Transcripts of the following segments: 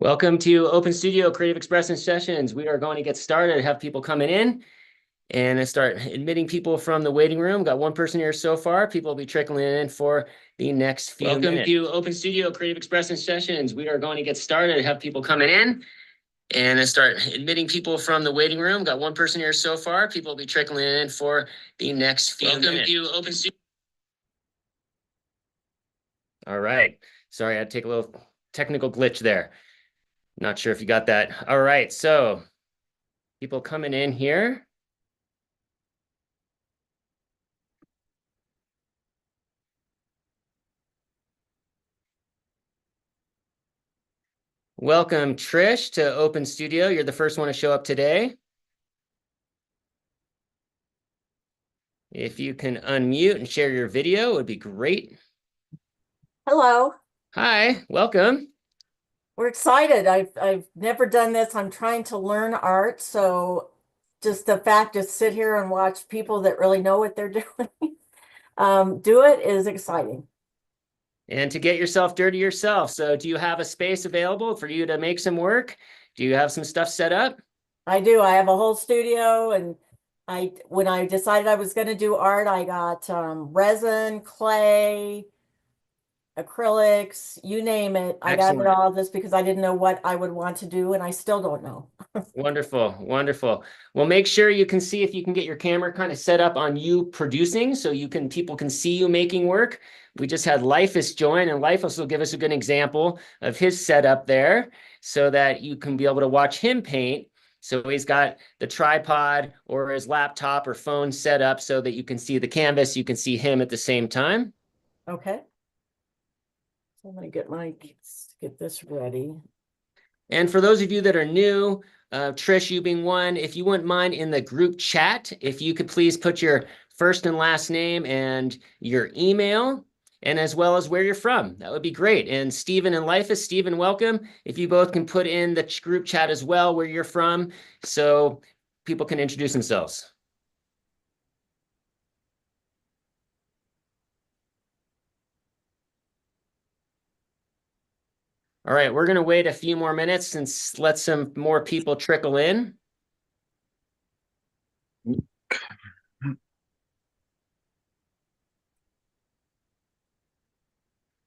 Welcome to Open Studio Creative Expression Sessions. We are going to get started, have people coming in and start admitting people from the waiting room. Got one person here so far. People will be trickling in for the next few minutes. Welcome to Open Studio Creative Expression Sessions. We are going to get started, have people coming in and start admitting people from the waiting room. Got one person here so far. People will be trickling in for the next few minutes. Welcome to Open Studio. All right. Sorry, I had to take a little technical glitch there. Not sure if you got that. All right, so people coming in here. Welcome, Trish, to Open Studio. You're the first one to show up today. If you can unmute and share your video, it would be great. Hello. Hi, welcome. We're excited. I've never done this. I'm trying to learn art, so just the fact to sit here and watch people that really know what they're doing do it is exciting. And to get yourself dirty yourself. So do you have a space available for you to make some work? Do you have some stuff set up? I do. I have a whole studio, and when I decided I was going to do art, I got resin, clay, acrylics, you name it. I got it all just because I didn't know what I would want to do, and I still don't know. Wonderful, wonderful. Well, make sure you can see if you can get your camera kind of set up on you producing so people can see you making work. We just had Lifeus join, and Lifeus will give us a good example of his setup there so that you can be able to watch him paint. So he's got the tripod or his laptop or phone set up so that you can see the canvas, you can see him at the same time. Okay. So I'm going to get this ready. And for those of you that are new, Trish, you being one, if you wouldn't mind in the group chat, if you could please put your first and last name and your email, and as well as where you're from. That would be great. And Stephen and Lifeus, Stephen, welcome. If you both can put in the group chat as well where you're from so people can introduce themselves. All right, we're going to wait a few more minutes and let some more people trickle in.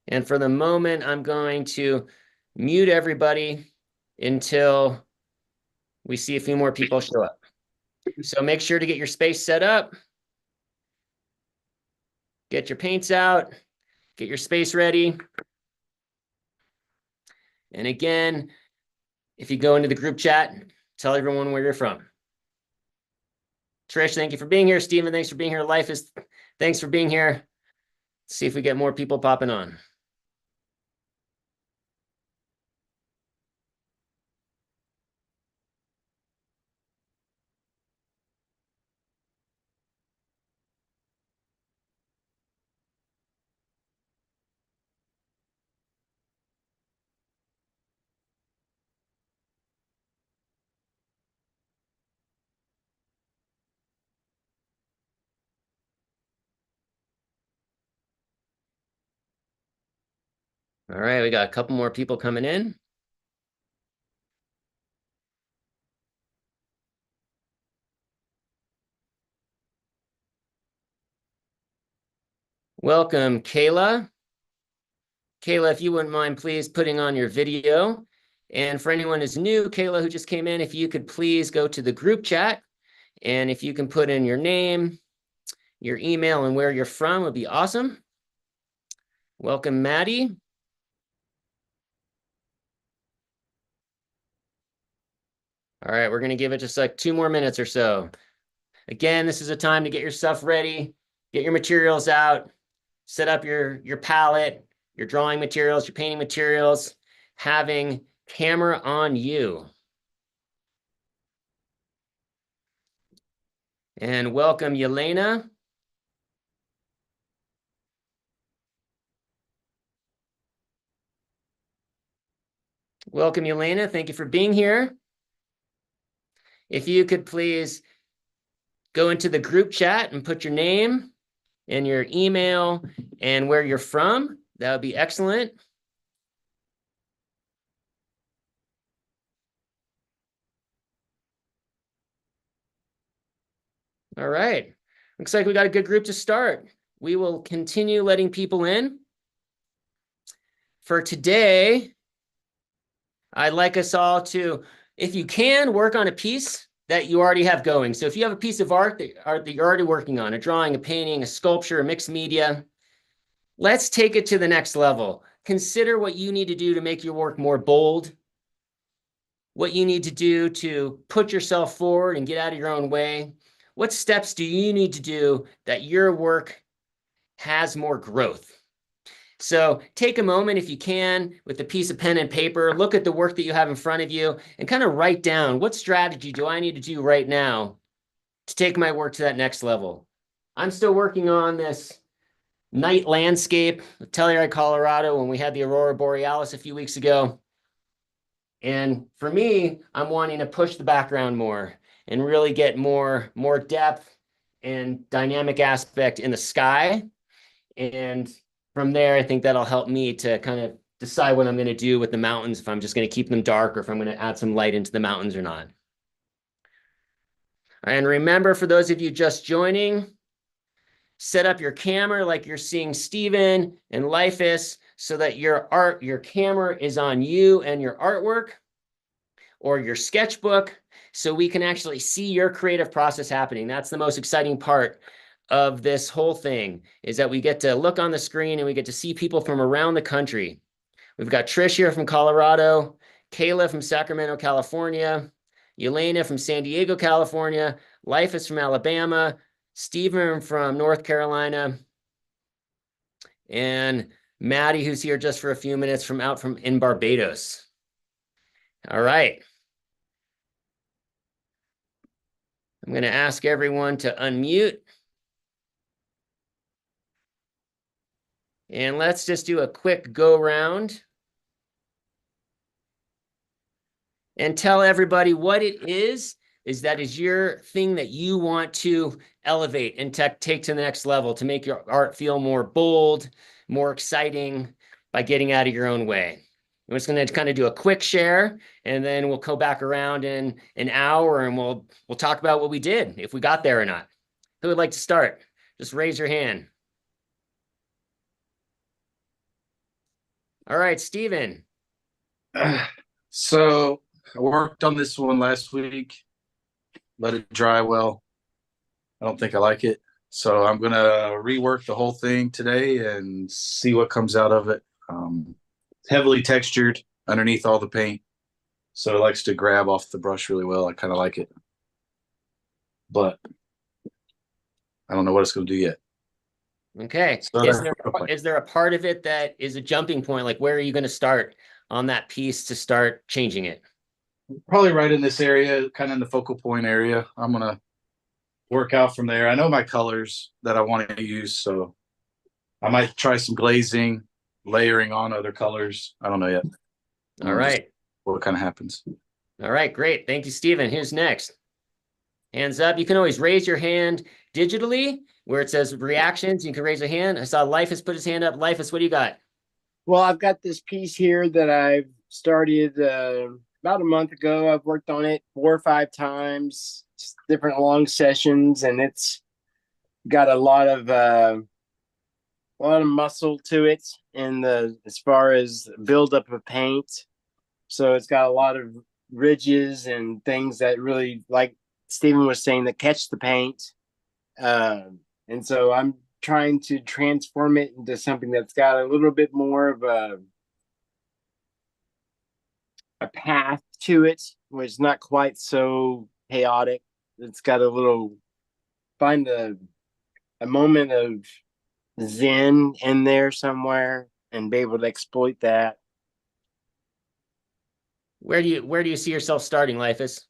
And for the moment, I'm going to mute everybody until we see a few more people show up. So make sure to get your space set up. Get your paints out. Get your space ready. And again, if you go into the group chat, tell everyone where you're from. Trish, thank you for being here. Stephen, thanks for being here. Lifeus, thanks for being here. Let's see if we get more people popping on. All right, we got a couple more people coming in. Welcome, Kayla. Kayla, if you wouldn't mind, please putting on your video. And for anyone who's new, Kayla, who just came in, if you could please go to the group chat, and if you can put in your name, your email, and where you're from would be awesome. Welcome, Maddie. All right, we're going to give it just like 2 more minutes or so. Again, this is a time to get your stuff ready, get your materials out, set up your palette, your drawing materials, your painting materials, having camera on you. And welcome, Yelena. Welcome, Yelena. Thank you for being here. If you could please go into the group chat and put your name and your email and where you're from, that would be excellent. All right. Looks like we got a good group to start. We will continue letting people in. For today, I'd like us all to, if you can, work on a piece that you already have going. So if you have a piece of art that you're already working on, a drawing, a painting, a sculpture, a mixed media, let's take it to the next level. Consider what you need to do to make your work more bold, what you need to do to put yourself forward and get out of your own way. What steps do you need to do that your work has more growth? So take a moment if you can with a piece of pen and paper, look at the work that you have in front of you and kind of write down what strategy do I need to do right now to take my work to that next level. I'm still working on this night landscape of Telluride, Colorado, when we had the Aurora Borealis a few weeks ago. And for me, I'm wanting to push the background more and really get more depth and dynamic aspect in the sky. And from there, I think that'll help me to kind of decide what I'm going to do with the mountains, if I'm just going to keep them dark or if I'm going to add some light into the mountains or not. And remember, for those of you just joining, set up your camera like you're seeing Stephen and Lifus so that your camera is on you and your artwork or your sketchbook so we can actually see your creative process happening. That's the most exciting part of this whole thing, is that we get to look on the screen and we get to see people from around the country. We've got Trish here from Colorado, Kayla from Sacramento, California, Yelena from San Diego, California, Life is from Alabama, Stephen from North Carolina, and Maddie, who's here just for a few minutes from in Barbados. All right. I'm going to ask everyone to unmute. And let's just do a quick go round and tell everybody what it is that is your thing that you want to elevate and take to the next level to make your art feel more bold, more exciting by getting out of your own way. I'm just going to kind of do a quick share, and then we'll go back around in an hour and we'll talk about what we did, if we got there or not. Who would like to start? Just raise your hand. All right, Stephen. So I worked on this one last week, let it dry well. I don't think I like it. So I'm going to rework the whole thing today and see what comes out of it. Heavily textured underneath all the paint. So it likes to grab off the brush really well. I kind of like it. But I don't know what it's going to do yet. Okay. So is there a part of it that is a jumping point? Like, where are you going to start on that piece to start changing it? Probably right in this area, kind of in the focal point area. I'm going to work out from there. I know my colors that I want to use, so I might try some glazing, layering on other colors. I don't know yet. All right. What kind of happens. All right, great. Thank you, Stephen. Who's next? Hands up. You can always raise your hand digitally where it says reactions. You can raise a hand. I saw Lifus put his hand up. Lifus, what do you got? Well, I've got this piece here that I've started about a month ago. I've worked on it 4 or 5 times, just different long sessions, and it's got a lot of muscle to it in the as far as buildup of paint. So it's got a lot of ridges and things that really, like Stephen was saying, that catch the paint. And so I'm trying to transform it into something that's got a little bit more of a path to it, which is not quite so chaotic. It's got a little, find a moment of zen in there somewhere and be able to exploit that. Where do you see yourself starting, Lifus?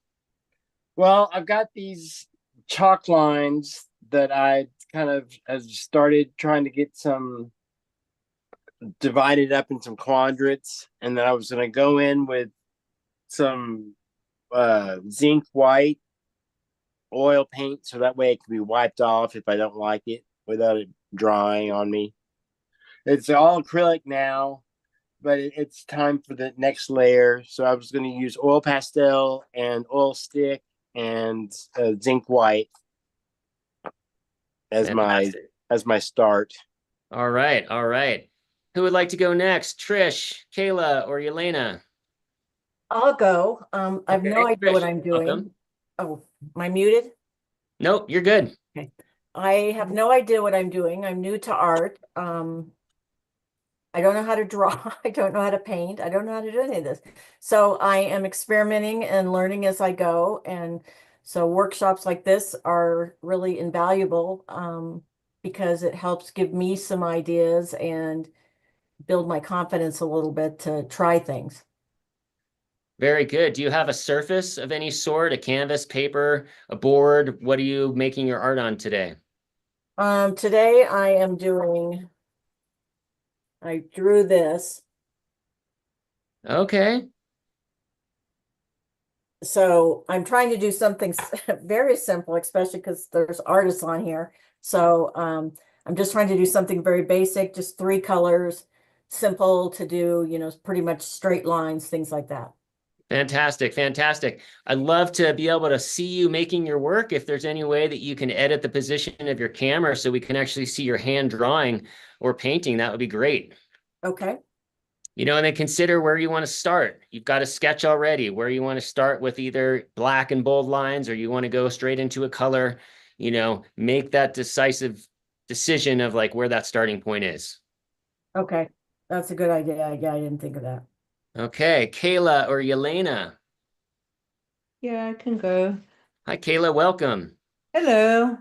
Well, I've got these chalk lines that I kind of have started trying to get some divided up in some quadrants, and then I was going to go in with some zinc white oil paint so that way it can be wiped off if I don't like it without it drying on me. It's all acrylic now, but it's time for the next layer. So I was going to use oil pastel and oil stick and zinc white as Fantastic. my start. All right, all right. Who would like to go next? Trish, Kayla, or Yelena? I'll go. I have no Okay, idea what Trish, I'm doing. welcome. Oh, am I muted? Nope, you're good. Okay. I have no idea what I'm doing. I'm new to art. I don't know how to draw. I don't know how to paint. I don't know how to do any of this. So I am experimenting and learning as I go. And so workshops like this are really invaluable because it helps give me some ideas and build my confidence a little bit to try things. Very good. Do you have a surface of any sort, a canvas, paper, a board? What are you making your art on today? Today I drew this. Okay. So I'm trying to do something very simple, especially because there's artists on here. So I'm just trying to do something very basic, just 3 colors, simple to do, pretty much straight lines, things like that. Fantastic, fantastic. I'd love to be able to see you making your work. If there's any way that you can edit the position of your camera so we can actually see your hand drawing or painting, that would be great. Okay. And then consider where you want to start. You've got a sketch already, where you want to start with either black and bold lines, or you want to go straight into a color, make that decisive decision of like where that starting point is. Okay. That's a good idea. Yeah, I didn't think of that. Okay, Kayla or Yelena. Yeah, I can go. Hi, Kayla, welcome. Hello.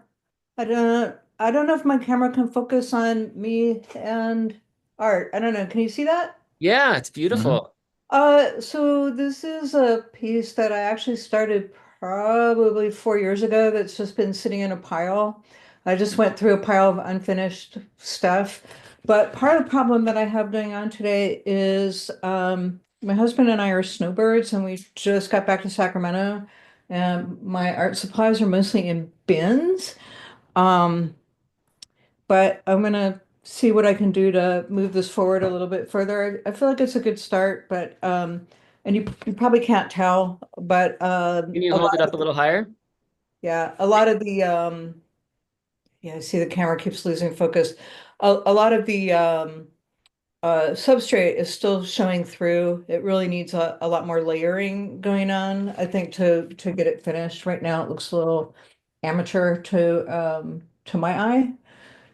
I don't know if my camera can focus on me and art. I don't know. Can you see that? Yeah, it's beautiful. So this is a piece that I actually started probably 4 years ago that's just been sitting in a pile. I just went through a pile of unfinished stuff. But part of the problem that I have going on today is my husband and I are snowbirds and we just got back to Sacramento and my art supplies are mostly in bins. Um, but I'm gonna see what I can do to move this forward a little bit further. I feel like it's a good start, but and you probably can't tell, but Can you hold it up a little higher? yeah, a lot of the yeah, I see the camera keeps losing focus. A lot of the substrate is still showing through. It really needs a lot more layering going on, I think, to get it finished. Right now, it looks a little amateur to my eye.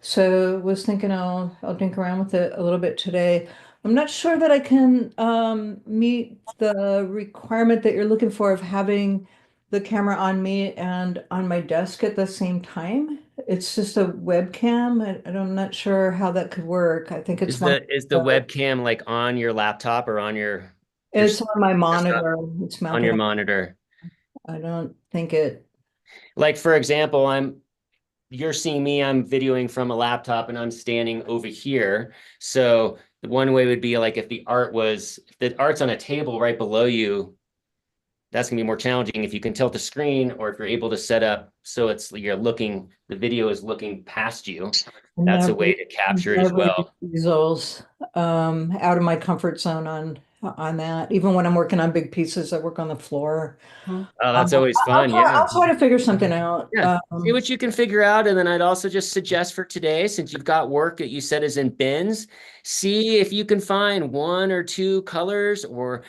So was thinking I'll dink around with it a little bit today. I'm not sure that I can meet the requirement that you're looking for of having the camera on me and on my desk at the same time. It's just a webcam. I'm not sure how that could work. I think it's Is the webcam like on your laptop or on your it's on my desktop? monitor. It's On your mounted. monitor? I don't think it. Like, for example, you're seeing me, I'm videoing from a laptop and I'm standing over here. So the one way would be like if the art's on a table right below you, that's gonna be more challenging if you can tilt the screen or if you're able to set up so the video is looking past you. That's a way to capture it as well. Easels, out of my comfort zone on that. Even when I'm working on big pieces, I work on the floor. Oh, that's always fun. I'll try to figure something out. Yeah. See what you can figure out. And then I'd also just suggest for today, since you've got work that you said is in bins, see if you can find 1 or 2 colors or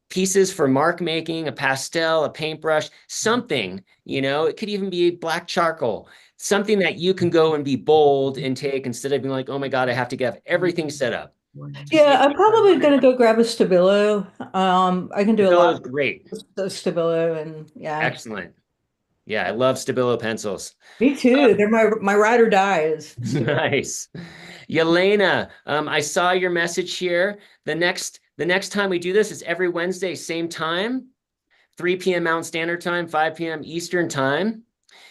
pieces for mark making, a pastel, a paintbrush, something, it could even be black charcoal, something that you can go and be bold and take instead of being like, oh my God, I have to get everything set up. Yeah, I'm probably gonna go grab a Stabilo. I can do a Stabilo is lot great. of Stabilo and yeah. Excellent. Yeah, I love Stabilo pencils. Me too. They're my ride or die is Nice. Yelena, I saw your message here. The next time we do this is every Wednesday, same time, 3 p.m. Mountain Standard Time, 5 p.m. Eastern Time.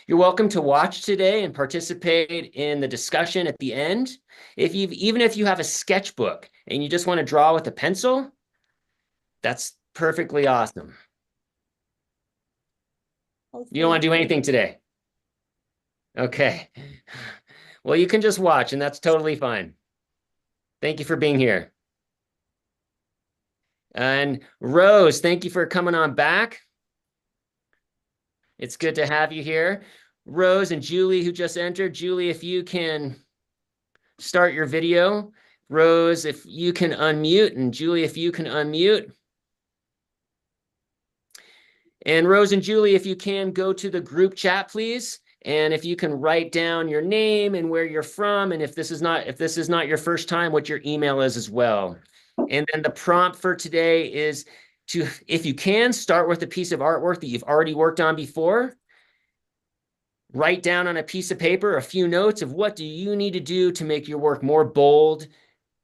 You're welcome to watch today and participate in the discussion at the end. Even if you have a sketchbook and you just want to draw with a pencil, that's perfectly awesome. You don't want to do anything today. Okay. Well, you can just watch and that's totally fine. Thank you for being here. And Rose, thank you for coming on back. It's good to have you here. Rose and Julie who just entered. Julie, if you can start your video. Rose, if you can unmute, and Julie, if you can unmute. And Rose and Julie, if you can go to the group chat, please. And if you can write down your name and where you're from, and if this is not your first time, what your email is as well. And then the prompt for today is to, if you can, start with a piece of artwork that you've already worked on before. Write down on a piece of paper a few notes of what do you need to do to make your work more bold,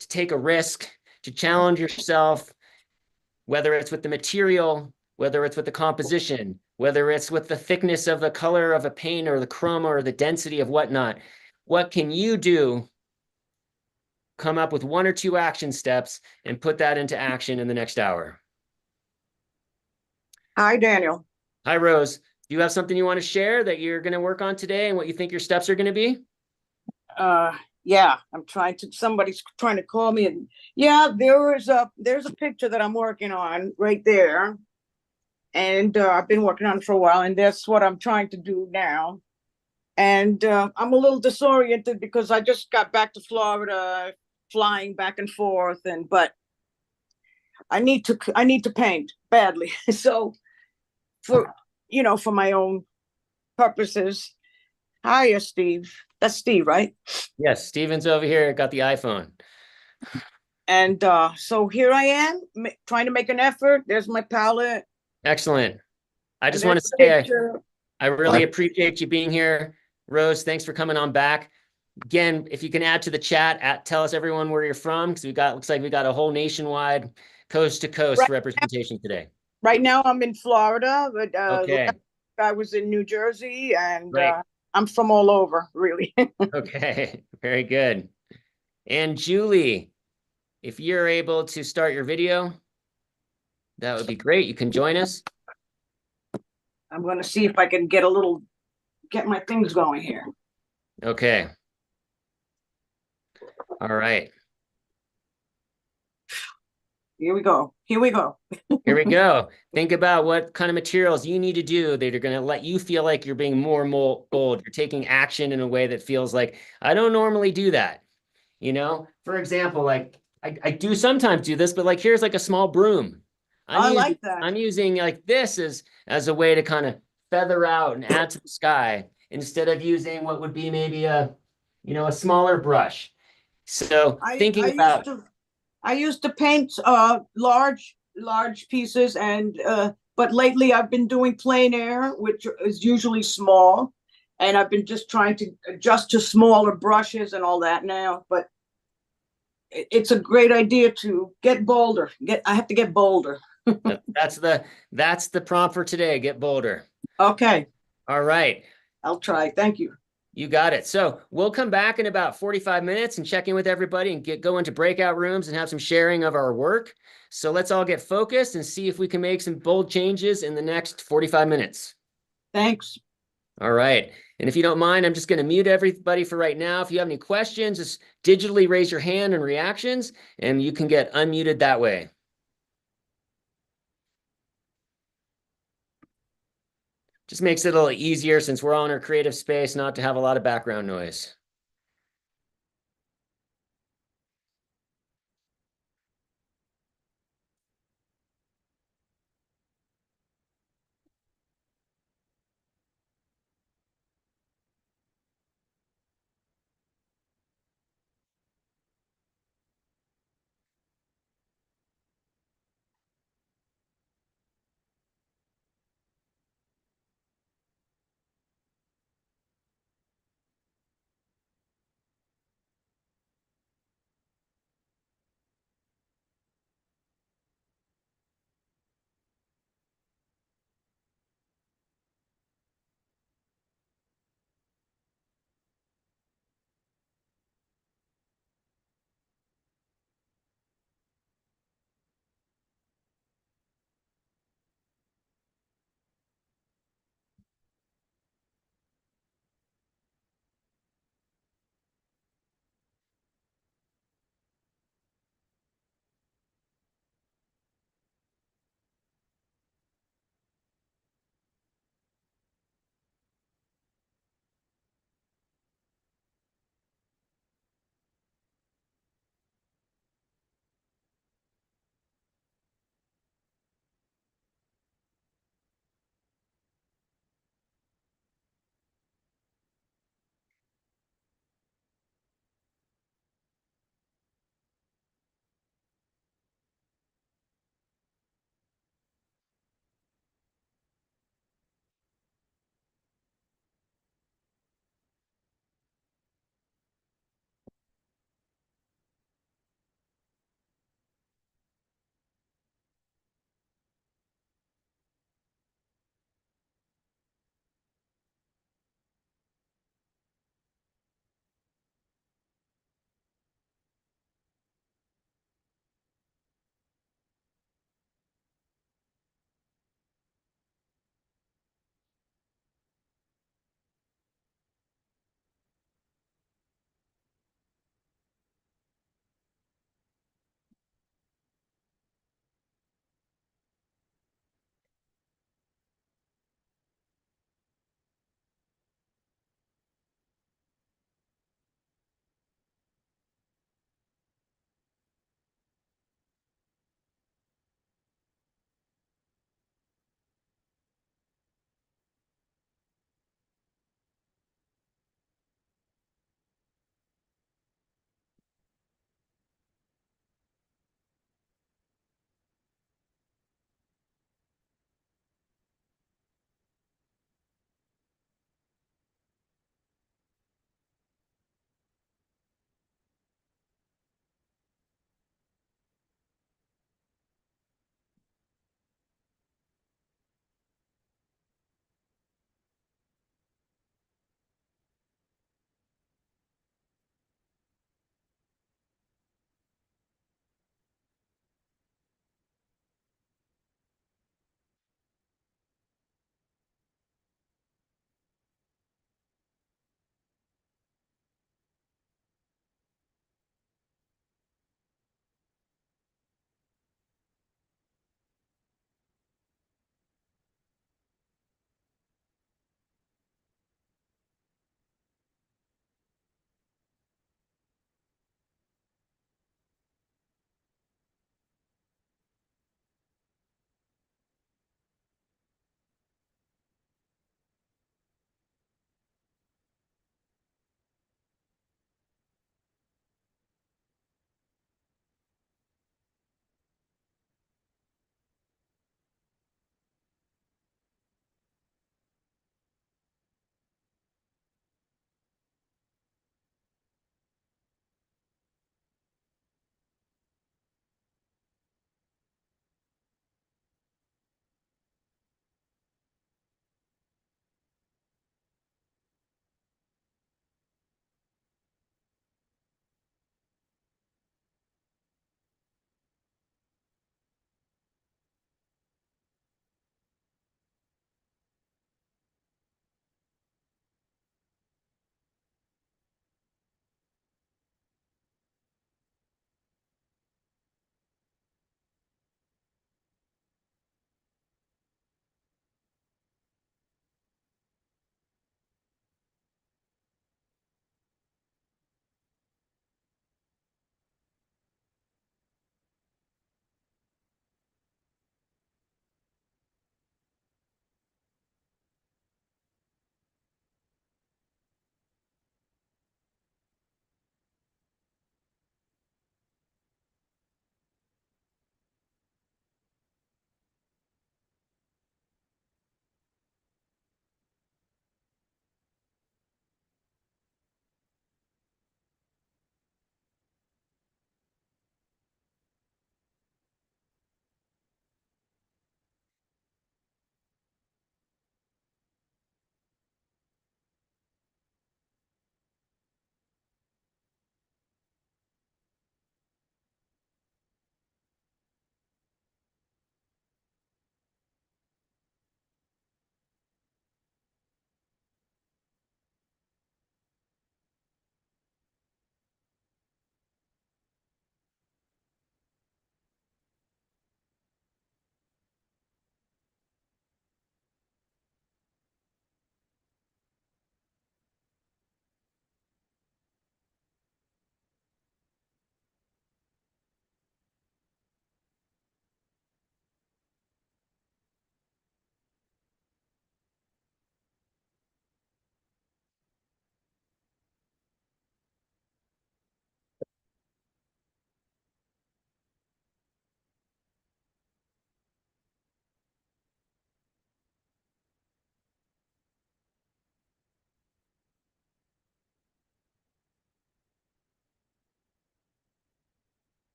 to take a risk, to challenge yourself, whether it's with the material, whether it's with the composition, whether it's with the thickness of the color of a paint or the chroma or the density of whatnot. What can you do? Come up with 1 or 2 action steps and put that into action in the next hour. Hi, Daniel. Hi, Rose. Do you have something you want to share that you're going to work on today and what you think your steps are going to be? Yeah, somebody's trying to call me, and yeah, there's a picture that I'm working on right there. And I've been working on it for a while, and that's what I'm trying to do now. And I'm a little disoriented because I just got back to Florida, flying back and forth, but I need to paint badly. So for my own purposes. Hiya, Steve. That's Steve, right? Yes, Steven's over here, got the iPhone. And so here I am, trying to make an effort. There's my palette. Excellent. I just And want to there's the say picture. I really appreciate you being here. Rose, thanks for coming on back. Again, if you can add to the chat, tell us everyone where you're from, because looks like we got a whole nationwide, coast to coast representation today. Right now I'm in Florida, but Okay. I was in New Jersey, and Right. I'm from all over, really. Okay, very good. And Julie, if you're able to start your video, that would be great. You can join us. I'm going to see if I can get my things going here. Okay. All right. Here we go. Here we go. Think about what kind of materials you need to do that are going to let you feel like you're being more bold. You're taking action in a way that feels like, I don't normally do that. For example, like I do sometimes do this, but like, here's like a small broom. I like that. I'm using like this as a way to kind of feather out and add to the sky instead of using what would be maybe a smaller brush. So thinking about. I used to paint large pieces, and but lately I've been doing plein air, which is usually small, and I've been just trying to adjust to smaller brushes and all that now. But it's a great idea to get bolder. I have to get bolder. That's the prompt for today. Get bolder. Okay, All right. I'll try. Thank you. You got it. So we'll come back in about 45 minutes and check in with everybody and go into breakout rooms and have some sharing of our work. So let's all get focused and see if we can make some bold changes in the next 45 minutes. Thanks. All right. And if you don't mind, I'm just going to mute everybody for right now. If you have any questions, just digitally raise your hand and reactions, and you can get unmuted that way. Just makes it a little easier since we're all in our creative space not to have a lot of background noise.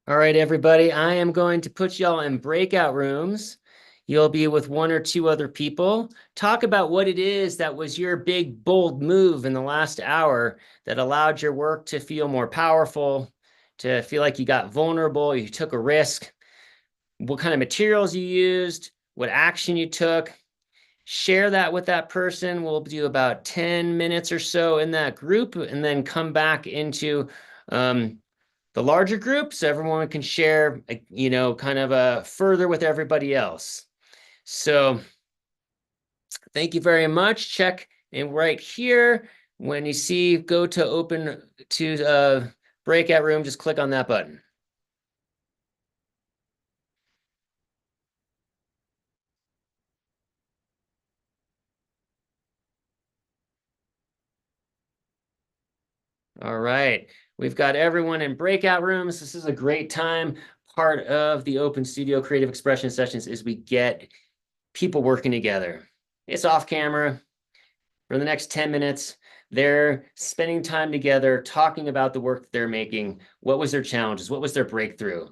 All right, everybody, I am going to put y'all in breakout rooms. You'll be with one or two other people. Talk about what it is that was your big, bold move in the last hour that allowed your work to feel more powerful, to feel like you got vulnerable, you took a risk, what kind of materials you used, what action you took. Share that with that person. We'll do about 10 minutes or so in that group and then come back into the larger group so everyone can share, kind of further with everybody else. So thank you very much. Check in right here. When you see go to open to breakout room, just click on that button. All right, we've got everyone in breakout rooms. This is a great time. Part of the Open Studio Creative Expression sessions is we get people working together. It's off camera. For the next 10 minutes, they're spending time together, talking about the work that they're making. What was their challenges? What was their breakthrough?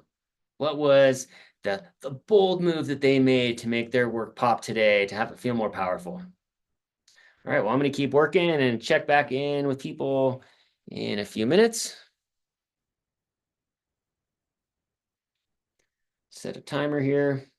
What was the bold move that they made to make their work pop today, to have it feel more powerful? All right, well, I'm going to keep working and check back in with people in a few minutes. Set a timer here.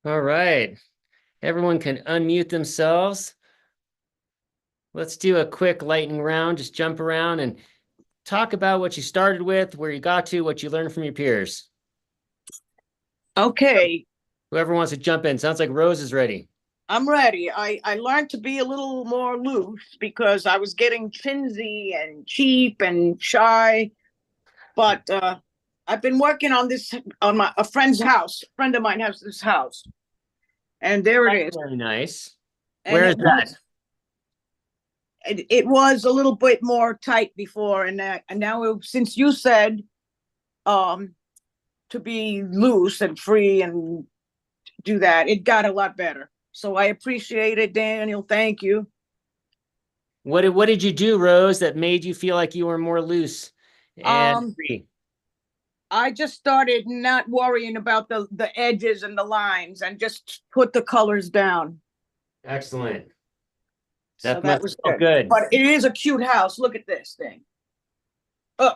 All right. Everyone can unmute themselves. Let's do a quick lightning round. Just jump around and talk about what you started with, where you got to, what you learned from your peers. Okay, Whoever wants to jump in. Sounds like Rose is ready. I'm ready. I learned to be a little more loose because I was getting chintzy and cheap and shy. But I've been working on this on a friend's house. A friend of mine has this house, and there it is. Very nice. And Where is it that? it was a little bit more tight before, and now since you said to be loose and free and do that, it got a lot better. So I appreciate it, Daniel. Thank you. What did you do, Rose, that made you feel like you were more loose and free? I just started not worrying about the edges and the lines and just put the colors down. Excellent. So That that must was feel good. But it is a cute house. Look at this thing. Oh,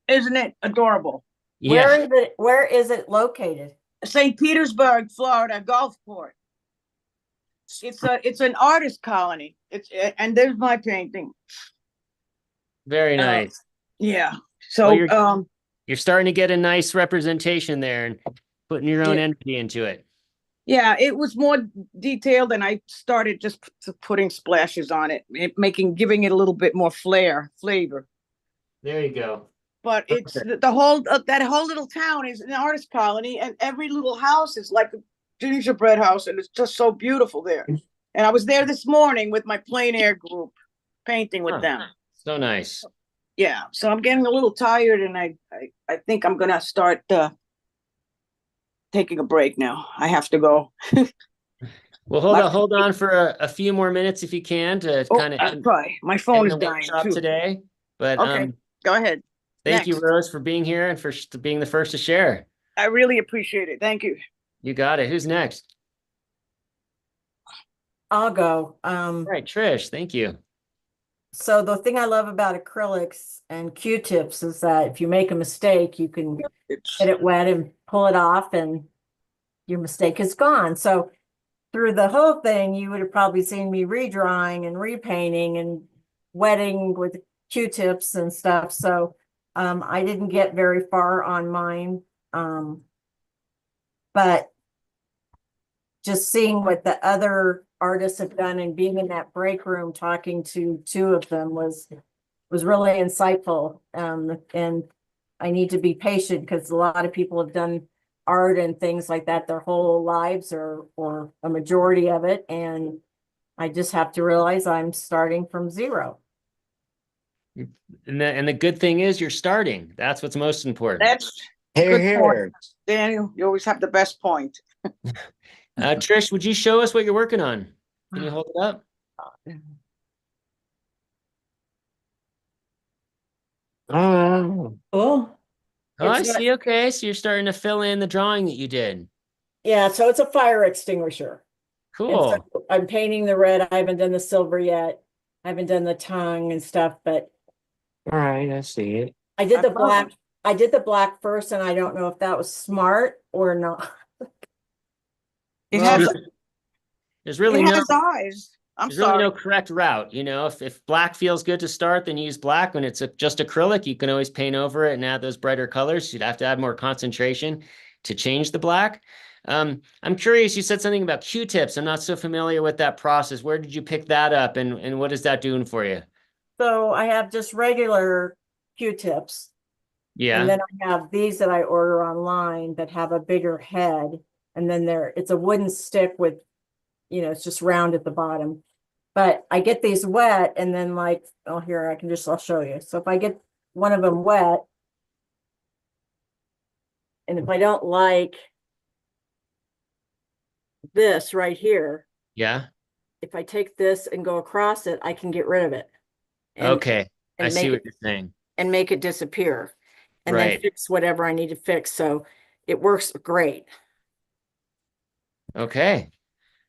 isn't it adorable? Yeah. Where is it located? St. Petersburg, Florida, Gulfport. It's an artist colony. And there's my painting. Very nice. Yeah. So Well, you're starting to get a nice representation there and putting your own Yeah. energy into it. yeah, it was more detailed, and I started just putting splashes on it, giving it a little bit more flavor. There you go. But it's the whole that whole little town is an artist colony, and every little house is like a gingerbread house, and it's just so beautiful there. And I was there this morning with my plein air group, painting with them. So nice. Yeah, so I'm getting a little tired, and I think I'm gonna start taking a break now. I have to go. Well, hold on for a few more minutes if you can to kind of I'll try. My phone is end the dying workshop too. today. But Okay, go ahead. thank you, Next. Rose, for being here and for being the first to share. I really appreciate it. Thank you. You got it. Who's next? I'll go. All right, Trish. Thank you. So the thing I love about acrylics and Q-tips is that if you make a mistake, you can It's get it wet and pull it off and your mistake is gone. So through the whole thing, you would have probably seen me redrawing and repainting and wetting with Q-tips and stuff. So I didn't get very far on mine. But just seeing what the other artists have done and being in that break room talking to two of them was really insightful. And I need to be patient because a lot of people have done art and things like that their whole lives or a majority of it. And I just have to realize I'm starting from zero. And the good thing is you're starting. That's what's most important. that's Here, Good point. here. Daniel. You always have the best point. Trish, would you show us what you're working on? Can you hold it up? Oh, Cool. Oh, I It's not- see. Okay, so you're starting to fill in the drawing that you did. Yeah, so it's a fire extinguisher. And Cool. so I'm painting the red. I haven't done the silver yet. I haven't done the tongue and stuff, but all right. I see it. I did the I black. found I did the black first, and I don't know if that was smart or not. It Well, has There's really it no has eyes. I'm there's really sorry. no correct route. You know, if black feels good to start, then use black. When it's just acrylic, you can always paint over it and add those brighter colors. You'd have to add more concentration to change the black. I'm curious, you said something about Q-tips. I'm not so familiar with that process. Where did you pick that up and what is that doing for you? So I have just regular Q-tips, and Yeah. then I have these that I order online that have a bigger head, and then it's a wooden stick with, it's just round at the bottom. But I get these wet, and then here I'll show you. So if I get one of them wet, and if I don't like this right here, Yeah. if I take this and go across it, I can get rid of it. And, Okay. I and see make what it you're saying. and make it disappear. And then Right. fix whatever I need to fix. So it works great. Okay.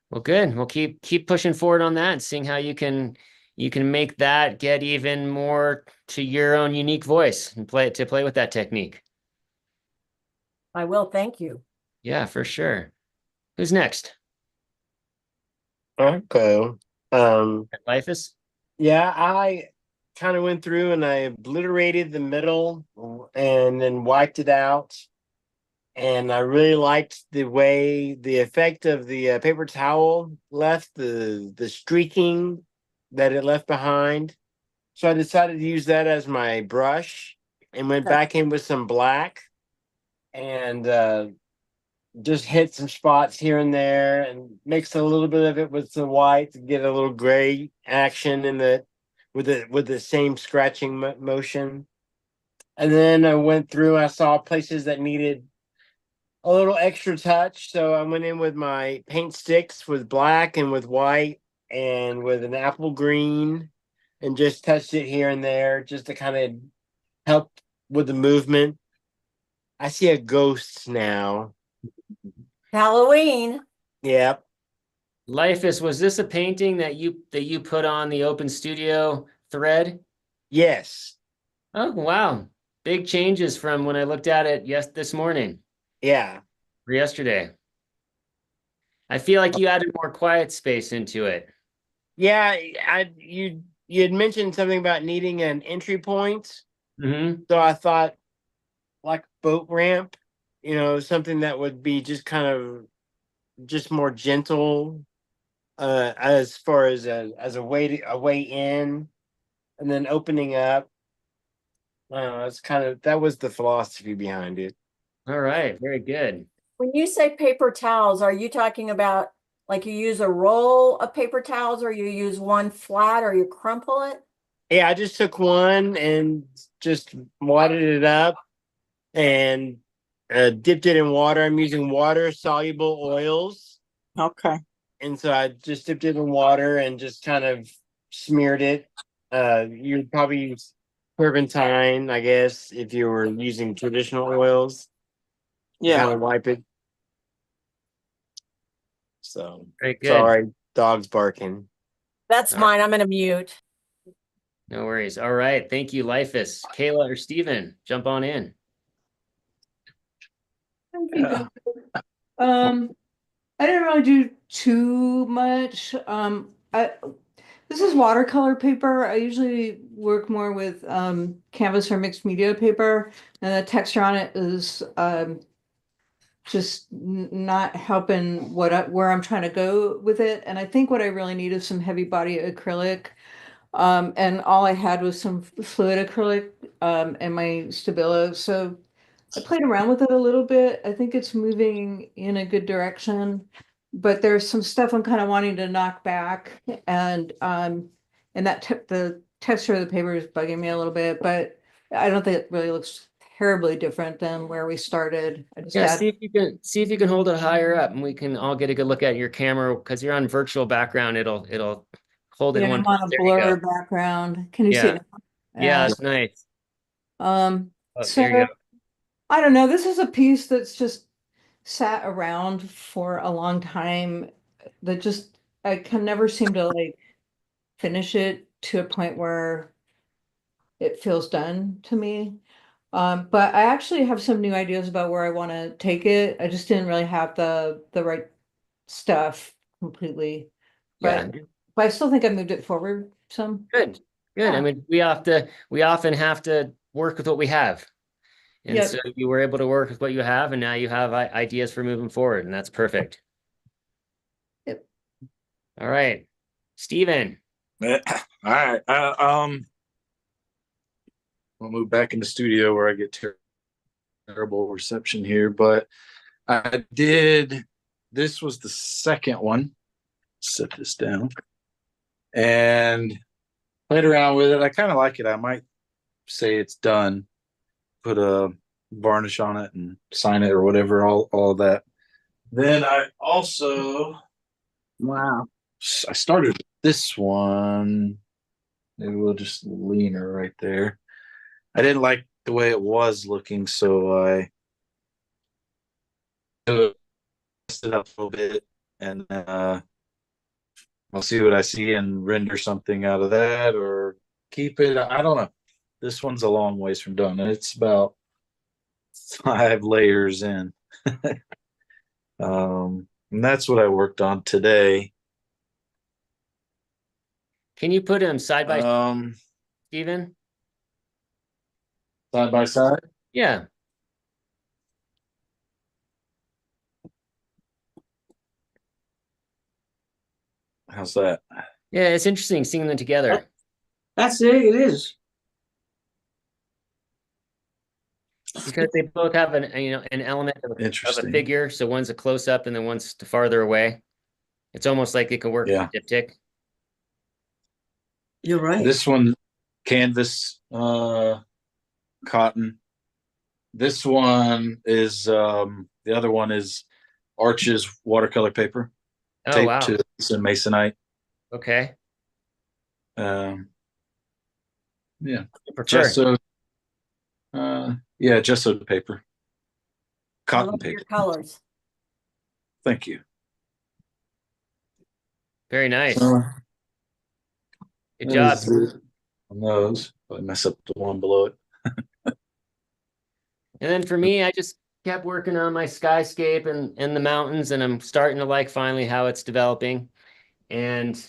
Well, good. We'll keep pushing forward on that and seeing how you can make that get even more to your own unique voice and play with that technique. I will, thank you. Yeah, for sure. Who's next? Okay. Lifus? Yeah, I kind of went through and I obliterated the middle and then wiped it out. And I really liked the effect of the paper towel left, the streaking that it left behind. So I decided to use that as my brush and went back in with some black and just hit some spots here and there and mixed a little bit of it with some white to get a little gray action in the with the same scratching motion. And then I went through. I saw places that needed a little extra touch, so I went in with my paint sticks with black and with white and with an apple green, and just touched it here and there just to kind of help with the movement. I see a ghost now. Halloween. Yep. Lifus, was this a painting that you put on the Open Studio thread? Yes. Oh, wow. Big changes from when I looked at it this morning Yeah. or yesterday. I feel like you added more quiet space into it. Yeah, you had mentioned something about needing an entry point. Mm-hmm. So I thought like boat ramp, something that would be just kind of just more gentle as far as a way in and then opening up. It's that was the philosophy behind it. All right, very good. When you say paper towels, are you talking about like you use a roll of paper towels or you use one flat or you crumple it? Yeah, I just took one and just wadded it up and dipped it in water. I'm using water soluble oils. Okay. And so I just dipped it in water and just kind of smeared it. You'd probably use turpentine, I guess, if you were using traditional oils. Yeah. Kind of wipe it. So Very good. sorry, dog's barking. That's All right. mine. I'm gonna mute. No worries. All right. Thank you, Lifus. Kayla or Steven, jump on in. Thank you. I didn't really do too much. This is watercolor paper. I usually work more with canvas or mixed media paper, and the texture on it is just not helping where I'm trying to go with it. And I think what I really need is some heavy body acrylic. And all I had was some fluid acrylic and my Stabilo. So I played around with it a little bit. I think it's moving in a good direction, but there's some stuff I'm kind of wanting to knock back, and the texture of the paper is bugging me a little bit, but I don't think it really looks terribly different than where we started. I just Yeah, had, see if you can hold it higher up, and we can all get a good look at your camera because you're on virtual background. It'll hold it in yeah, one I'm on place. a There you blur go. background. Can you see Yeah. it? Yeah, it's nice. Um, Oh, so there you go. I don't know. This is a piece that's just sat around for a long time that just I can never seem to like finish it to a point where it feels done to me. But I actually have some new ideas about where I want to take it. I just didn't really have the right stuff completely. Yeah. But I still think I moved it forward some. Good. Good. I Yeah. mean, we often have to work with what we have. And Yep. so you were able to work with what you have, and now you have ideas for moving forward, and that's perfect. Yep. All right. Steven. All right. I'll move back in the studio where I get terrible reception here, but this was the second one. Set this down and played around with it. I kind of like it. I might say it's done, put a varnish on it and sign it or whatever, all that. Then I started this one. Maybe we'll just lean her right there. I didn't like the way it was looking, so I messed it up a little bit, and I'll see what I see and render something out of that or keep it. I don't know. This one's a long ways from done, and it's about 5 layers in. And that's what I worked on today. Can you put them side by Um, Steven? side by side. Yeah. How's that? Yeah, it's interesting seeing them together. That's it, it is. Because they both have an an element of a Interesting. figure. So one's a close up and then one's farther away. It's almost like it can work Yeah. as a diptych. You're right. This one, canvas, cotton. This one is the other one is Arches watercolor paper Oh taped wow. to some masonite. Okay. Um, yeah, I prefer. gesso. Yeah, gesso paper, I cotton love paper. your colors. Thank you. Very nice. So, Good that job. is it on those. But I mess up the one below it. And then for me, I just kept working on my skyscape and the mountains, and I'm starting to like finally how it's developing and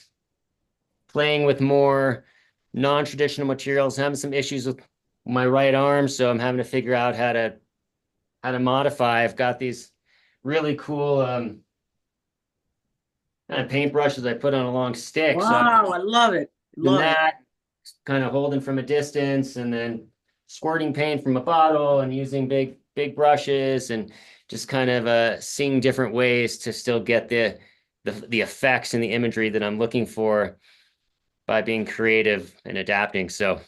playing with more non-traditional materials, having some issues with my right arm, so I'm having to figure out how to modify. I've got these really cool kind of paintbrushes I put on a long stick. So Wow, I love it. doing Love it. that, kind of holding from a distance and then squirting paint from a bottle and using big brushes and just kind of seeing different ways to still get the effects and the imagery that I'm looking for by being creative and adapting. So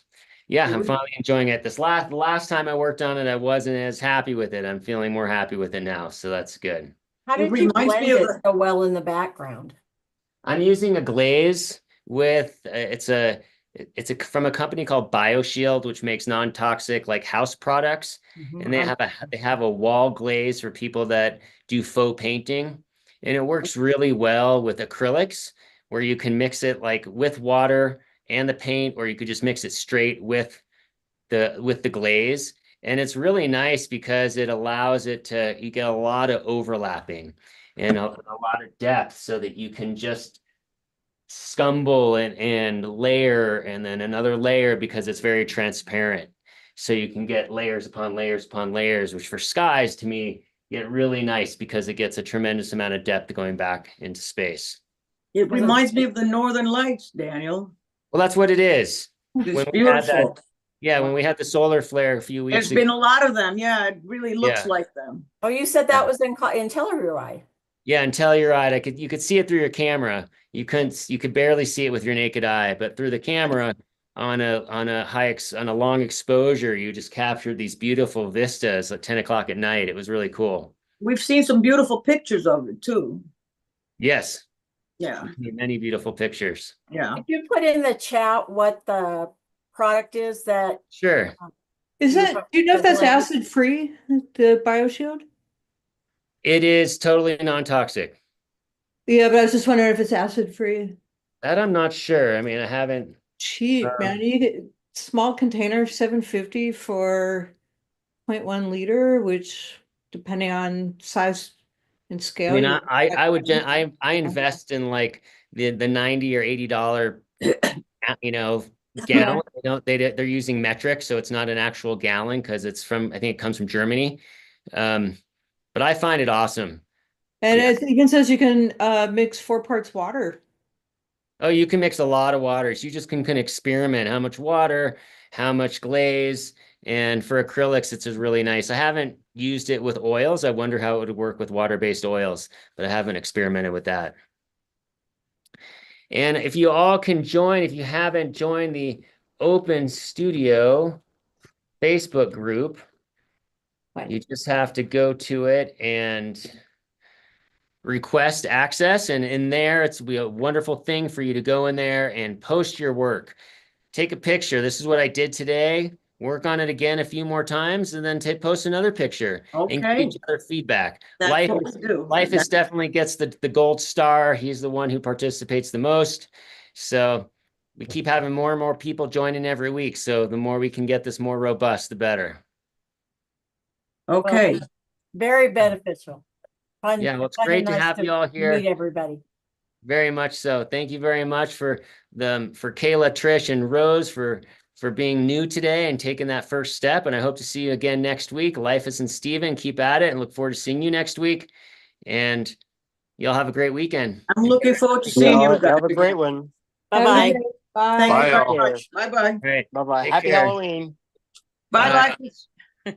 yeah, I'm finally enjoying it. The last time I worked on it, I wasn't as happy with it. I'm feeling more happy with it now, so that's good. How It did you reminds blend me of it the- so well in the background? I'm using a glaze with it's from a company called BioShield, which makes non-toxic like house products. And they have a wall glaze for people that do faux painting. And it works really well with acrylics, where you can mix it like with water and the paint, or you could just mix it straight with the glaze. And it's really nice because it allows it to, you get a lot of overlapping and a lot of depth so that you can just scumble and layer and then another layer because it's very transparent. So you can get layers upon layers upon layers, which for skies to me get really nice because it gets a tremendous amount of depth going back into space. It reminds me of the Northern Lights, Daniel. Well, that's what it is. It's When we had that, beautiful. yeah, when we had the solar flare a few weeks There's ago. been a lot of them. Yeah, it really looks Yeah. like them. Oh, you said that Yeah. was in Telluride. Yeah, and Telluride, you could see it through your camera. You could barely see it with your naked eye, but through the camera on a long exposure, you just captured these beautiful vistas at 10 o'clock at night. It was really cool. We've seen some beautiful pictures of it too. Yes, Yeah, many beautiful pictures. yeah. Could you put in the chat what the product is that Sure. Is You that, have do you know if the that's blend. acid free, the BioShield? It is totally non-toxic. Yeah, but I was just wondering if it's acid free. That I'm not sure. I mean, I haven't. Cheap, man. You get small container, $7.50 for 0.1 liter, which depending on size and I scale. mean, you're- I invest in like the $90 or $80 gallon. They're using metric, so it's not an actual gallon because I think it comes from Germany. But I find it awesome. And Yeah. it even says you can mix 4 parts water. Oh, you can mix a lot of waters. You just can experiment how much water, how much glaze. And for acrylics, it's just really nice. I haven't used it with oils. I wonder how it would work with water-based oils, but I haven't experimented with that. And if you all can join, if you haven't joined the Open Studio Facebook group, you just have to go to it and request access. And in there, it's a wonderful thing for you to go in there and post your work. Take a picture. This is what I did today. Work on it again a few more times and then post another picture and give Okay. each other feedback. That's Life what we do. is definitely gets the gold star. He's the one who participates the most. So we keep having more and more people joining every week. So the more we can get this more robust, the better. Okay. very beneficial? Yeah, well, it's kinda great to nice have you all here. Meet everybody. Very much so. Thank you very much for Kayla, Trish, and Rose for being new today and taking that first step. And I hope to see you again next week. Lifeis and Steven, keep at it and look forward to seeing you next week. And y'all have a great weekend. I'm looking forward to Yeah, seeing you. have a great one. Have a Bye-bye. good day. Bye. Thank you Bye, very all. much. Bye-bye. All right. Bye bye. Take Happy care. Halloween. Bye-bye.